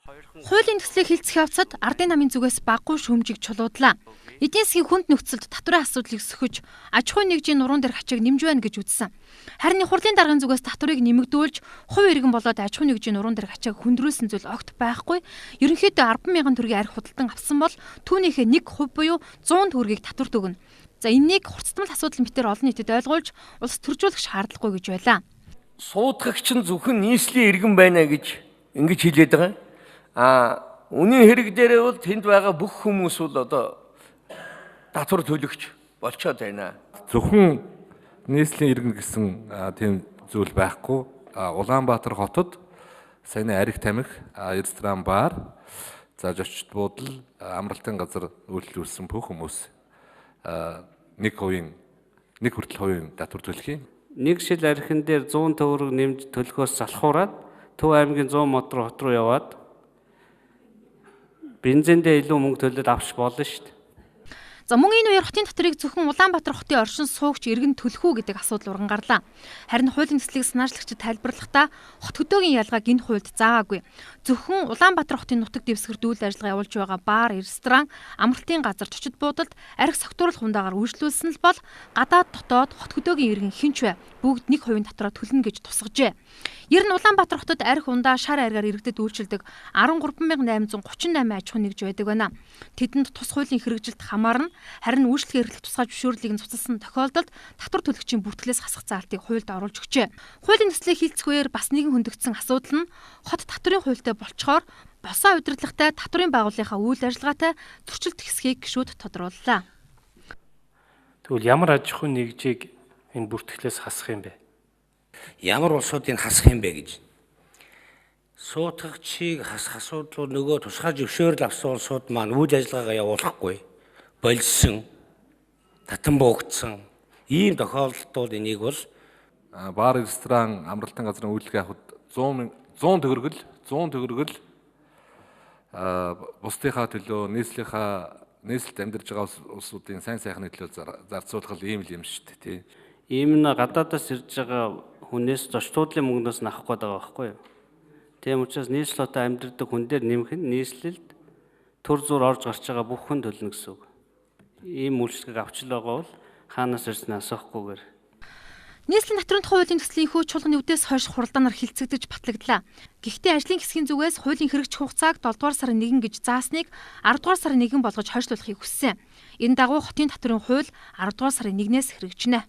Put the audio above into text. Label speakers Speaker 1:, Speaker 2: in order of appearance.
Speaker 1: Хуулийн төслийг хилцэх явцад ардын намын зүгээс баггүй шүүмжийг чулуудлаа. Эдийн засгийн хүнд нөхцөлд татварын асуудлыг сөхөж, аж ахуйн нэгжийн нуруунд дэх ачааг нэмж байна гэж үзсэн. Харин хурлын даргын зүгээс татварыг нэмэгдүүлж, хувь иргэн болоод аж ахуйн нэгжийн нуруунд дэх ачааг хүндрүүлсэн зүйл огт байхгүй. Ерөнхийдөө 10,000 төгрөгийн арх худалдан авсан бол түүнийхээ 1% буюу 100 төгрөгийг татвар төгнө. За энэнийг хурцтмал асуудал мэтээр олон нийтэд ойлгуулж, улс төржүүлэх шаардлагагүй гэж байлаа.
Speaker 2: Суудагч нь зөвхөн нийслэлийн иргэн байна гэж ингэж хэлээд байгаа. Үнийн хэрэг дээрээ бол тэнд байгаа бүх хүмүүс бол одоо татвар төлөгч болчиход байна.
Speaker 3: Зөвхөн нийслэлийн иргэн гэсэн тийм зүйл байхгүй. Улаанбаатар хотод саяны Ариг тамхи, ресторан, бар, за зочид буудал, амралтын газар үйлчлүүлсэн бүх хүмүүс 1% татвар төлөх юм.
Speaker 4: Нэг шил архин дээр 100 төгрөг нэмж төлөхөөс залхуураад Төв аймгийн 100 мотор хот руу яваад бензиндээ илүү мөнгө төлөөд авч болно шүү дээ.
Speaker 1: За мөн энэ үеэр хотын татварыг зөвхөн Улаанбаатар хотын оршин суугч иргэн төлөх үү гэдэг асуудал уран гарлаа. Харин хуулийн төслийг санаачлагчид тайлбарлахдаа хот хөдөөгийн ялгааг энэ хуульд заагаагүй. Зөвхөн Улаанбаатар хотын нутаг дэвсгэрт үйл ажиллагаа явуулж байгаа бар, ресторан, амралтын газар, зочид буудалд архи согтууруулах хундаагаар үйлчлүүлсэн л бол гадаад дотоод хот хөдөөгийн иргэн хинч вэ? Бүгд 1% татвараа төлнө гэж тусгажээ. Ер нь Улаанбаатар хотод архи ундаа шар аргаар иргэдэд үйлчилдэг 13,838 аж ахуйн нэгж байдаг байна. Тэдэнд тус хуулийн хэрэгжилт хамаарна. Харин үйлчлэгээ эрхлэх тусгай зөвшөөрлийг нь цуцалсан тохиолдолд татвар төлөгчийн бүртгэлээс хасах заалтыг хуульд оруулж өгчээ. Хуулийн төслийг хилцэх үеэр бас нэгэн хөндөгдсөн асуудал нь хот татварын хуультай болцохоор босоо удирдлагатай татварын байгууллагынхаа үйл ажиллагаатай зөрчилд хэсгийг гишүүд тодрууллаа.
Speaker 5: Тэгвэл ямар аж ахуйн нэгжийг энэ бүртгэлээс хасах юм бэ?
Speaker 2: Ямар улсуудыг хасах юм бэ гэж. Суудагчийг асуудал нөгөө тусгай зөвшөөрөл авсан улсууд маань үйл ажиллагаагаа явуулахгүй болсон, татан буугдсан ийм тохиолдолд энийг бол
Speaker 3: Бар, ресторан, амралтын газрын үйлчлэгээ авахд 100 төгрөгөл бусдынхаа төлөө нийслэлд амьдарч байгаа улсуудын сайн сайхны төлөө зарцуулах ийм л юм шүү дээ, тий.
Speaker 4: Ийм нь гадаадаас ирж байгаа хүнээс зочдуудлын мөнгнөөс нь авах гээд байгаа байхгүй юу? Тийм учраас нийслэл хотод амьдардаг хүн дээр нэмэх нь нийслэлд төр зур орж гарч байгаа бүх хүн төлнө гэсэн үг. Ийм үйлчлэгийг авчил байгаа бол хаанаас ирснээ асуухгүйгээр.
Speaker 1: Нийслэлийн татварын хуулийн төслийн хүү чуулганы үдээс хойш хуралдаанаар хилцэгдэж батлагдлаа. Гэхдээ ажлын хэсгийн зүгээс хуулийн хэрэгжих хугацааг 7 дугаар сарын 1 гэж заасныг 10 дугаар сарын 1 болгож хойшлуулахыг хүссэн. Энэ дагуу хотын татварын хууль 10 дугаар сарын 1-ээс хэрэгжинэ.